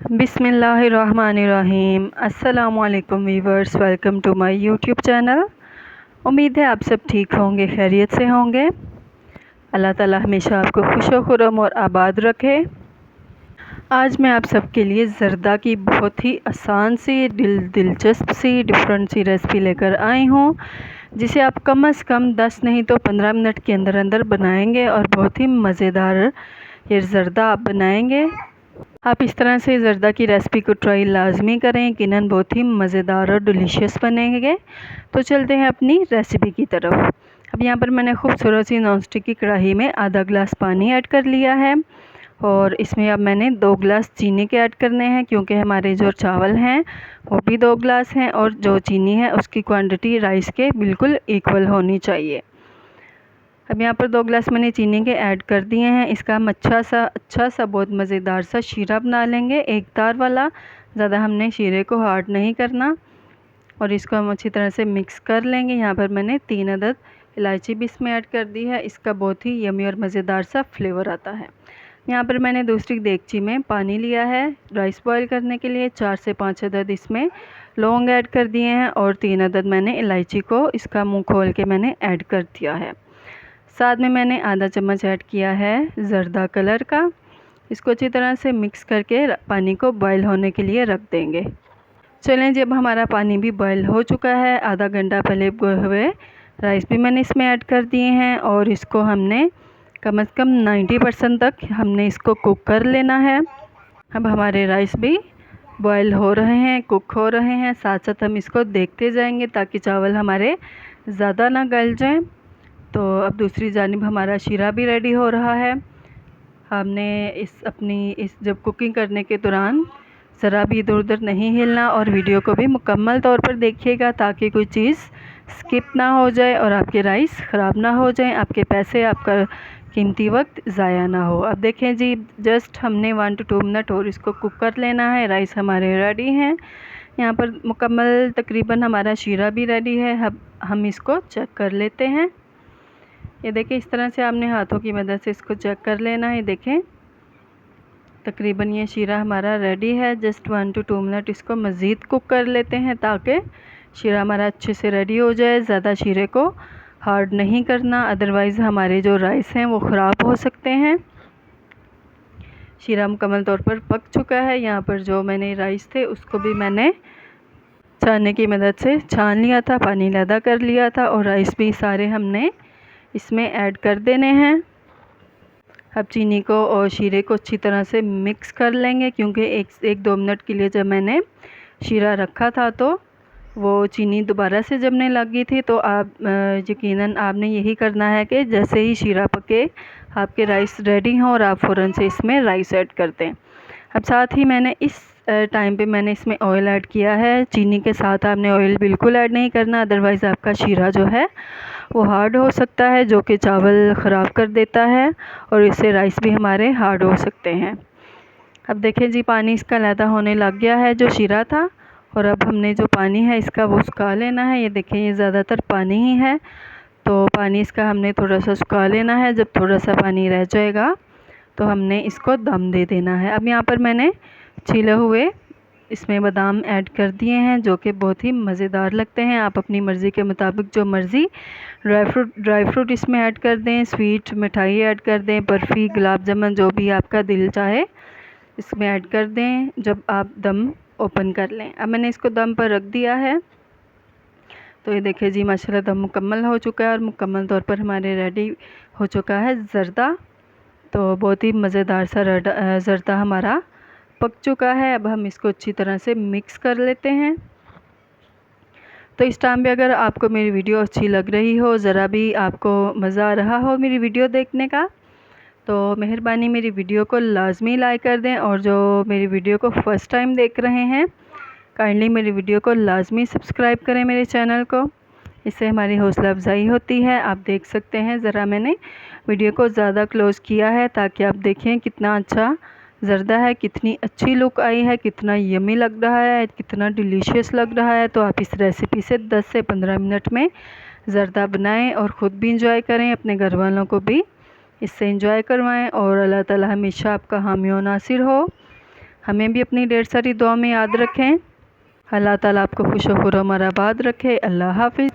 बिस्मिल्लाहिर्रहमानिर्रहीम। अस्सलामुअलैकुम viewers, welcome to my YouTube channel. उम्मीद है आप सब ठीक होंगे, खैरियत से होंगे। अल्लाह ताला हमेशा आपको खुश खुरम और आबाद रखे। आज मैं आप सबके लिए ज़र्दा की बहुत ही आसान सी दिलचस्प सी डिफरेंट सी रेसिपी लेकर आई हूँ, जिसे आप कम से कम 10 नहीं तो 15 मिनट के अंदर अंदर बनाएंगे और बहुत ही मज़ेदार ये ज़र्दा आप बनाएंगे। आप इस तरह से ज़र्दा की रेसिपी को ट्राई लाजमी करें, यकीनन बहुत ही मज़ेदार और डिलीशियस बनेंगे। तो चलते हैं अपनी रेसिपी की तरफ। अब यहाँ पर मैंने खूबसूरत सी नॉन स्टिक की कढ़ाई में आधा गिलास पानी ऐड कर लिया है और इसमें अब मैंने 2 गिलास चीनी के ऐड करने हैं, क्योंकि हमारे जो चावल हैं वो भी 2 गिलास हैं और जो चीनी है उसकी क्वांटिटी राइस के बिल्कुल इक्वल होनी चाहिए। अब यहाँ पर 2 गिलास मैंने चीनी के ऐड कर दिए हैं। इसका हम अच्छा सा बहुत मज़ेदार सा शीरा बना लेंगे, एक तार वाला। ज़्यादा हमने शीरे को हार्ड नहीं करना और इसको हम अच्छी तरह से मिक्स कर लेंगे। यहाँ पर मैंने 3 अदद इलायची भी इसमें ऐड कर दी है, इसका बहुत ही यमी और मज़ेदार सा फ्लेवर आता है। यहाँ पर मैंने दूसरी देगची में पानी लिया है राइस बॉईल करने के लिए। 4 से 5 अदद इसमें लौंग ऐड कर दिए हैं और 3 अदद मैंने इलायची को इसका मुँह खोल के मैंने ऐड कर दिया है। साथ में मैंने आधा चम्मच ऐड किया है ज़र्दा कलर का। इसको अच्छी तरह से मिक्स करके पानी को बॉईल होने के लिए रख देंगे। चलें, जब हमारा पानी भी बॉईल हो चुका है, आधा घंटा पहले उबले हुए राइस भी मैंने इसमें ऐड कर दिए हैं और इसको हमने कम से कम 90% तक हमने इसको कुक कर लेना है। अब हमारे राइस भी बॉईल हो रहे हैं, कुक हो रहे हैं। साथ साथ हम इसको देखते जाएंगे ताकि चावल हमारे ज़्यादा ना गल जाएं। तो अब दूसरी जानिब हमारा शीरा भी रेडी हो रहा है। हमने इस जब कुकिंग करने के दौरान ज़रा भी इधर उधर नहीं हिलना और वीडियो को भी मुकम्मल तौर पर देखिएगा ताकि कोई चीज़ स्किप ना हो जाए और आपके राइस ख़राब ना हो जाएं, आपके पैसे, आपका कीमती वक्त ज़ाया ना हो। अब देखें जी, जस्ट हमने 1 to 2 मिनट और इसको कुक कर लेना है। राइस हमारे रेडी हैं। यहाँ पर मुकम्मल तकरीबन हमारा शीरा भी रेडी है। अब हम इसको चेक कर लेते हैं। ये देखें, इस तरह से आपने हाथों की मदद से इसको चेक कर लेना है। देखें, तकरीबन ये शीरा हमारा रेडी है। जस्ट 1 to 2 मिनट इसको मज़ीद कुक कर लेते हैं ताकि शीरा हमारा अच्छे से रेडी हो जाए। ज़्यादा शीरे को हार्ड नहीं करना, अदरवाइज़ हमारे जो राइस हैं वो ख़राब हो सकते हैं। शीरा मुकम्मल तौर पर पक चुका है। यहाँ पर जो मैंने राइस थे उसको भी मैंने छानने की मदद से छान लिया था, पानी अलहदा कर लिया था और राइस भी सारे हमने इसमें ऐड कर देने हैं। अब चीनी को और शीरे को अच्छी तरह से मिक्स कर लेंगे, क्योंकि एक 2 मिनट के लिए जब मैंने शीरा रखा था तो वो चीनी दोबारा से जमने लग गई थी। तो आप यकीनन आपने यही करना है कि जैसे ही शीरा पके आपके राइस रेडी हों और आप फ़ौरन से इसमें राइस ऐड कर दें। अब साथ ही मैंने इस टाइम पे मैंने इसमें ऑयल ऐड किया है। चीनी के साथ आपने ऑयल बिल्कुल ऐड नहीं करना, अदरवाइज़ आपका शीरा जो है वो हार्ड हो सकता है, जो कि चावल ख़राब कर देता है और इससे राइस भी हमारे हार्ड हो सकते हैं। अब देखें जी, पानी इसका अलहदा होने लग गया है जो शीरा था, और अब हमने जो पानी है इसका वो सुखा लेना है। ये देखें, ये ज़्यादातर पानी ही है, तो पानी इसका हमने थोड़ा सा सुखा लेना है। जब थोड़ा सा पानी रह जाएगा तो हमने इसको दम दे देना है। अब यहाँ पर मैंने छीले हुए इसमें बादाम ऐड कर दिए हैं, जो कि बहुत ही मज़ेदार लगते हैं। आप अपनी मर्ज़ी के मुताबिक जो मर्ज़ी ड्राई फ्रूट इसमें ऐड कर दें, स्वीट मिठाई ऐड कर दें, बर्फ़ी, गुलाब जामुन, जो भी आपका दिल चाहे इसमें ऐड कर दें जब आप दम ओपन कर लें। अब मैंने इसको दम पर रख दिया है। तो ये देखिए जी, माशाल्लाह दम मुकम्मल हो चुका है और मुकम्मल तौर पर हमारे रेडी हो चुका है ज़र्दा। तो बहुत ही मज़ेदार सा ज़र्दा हमारा पक चुका है। अब हम इसको अच्छी तरह से मिक्स कर लेते हैं। तो इस टाइम पे अगर आपको मेरी वीडियो अच्छी लग रही हो, ज़रा भी आपको मज़ा आ रहा हो मेरी वीडियो देखने का, तो मेहरबानी मेरी वीडियो को लाजमी लाइक कर दें। और जो मेरी वीडियो को फ़र्स्ट टाइम देख रहे हैं, काइंडली मेरी वीडियो को लाजमी सब्सक्राइब करें मेरे चैनल को, इससे हमारी हौसला अफजाई होती है। आप देख सकते हैं, ज़रा मैंने वीडियो को ज़्यादा क्लोज़ किया है ताकि आप देखें कितना अच्छा ज़र्दा है, कितनी अच्छी लुक आई है, कितना यमी लग रहा है, कितना डिलीशियस लग रहा है। तो आप इस रेसिपी से 10 से 15 मिनट में ज़र्दा बनाएं और ख़ुद भी इंजॉय करें, अपने घर वालों को भी इससे इंजॉय करवाएं और अल्लाह ताला हमेशा आपका हामी व नासिर हो। हमें भी अपनी ढेर सारी दुआ में याद रखें। अल्लाह ताला आपको खुश खुर्रम और आबाद रखे। अल्लाह हाफ़िज़।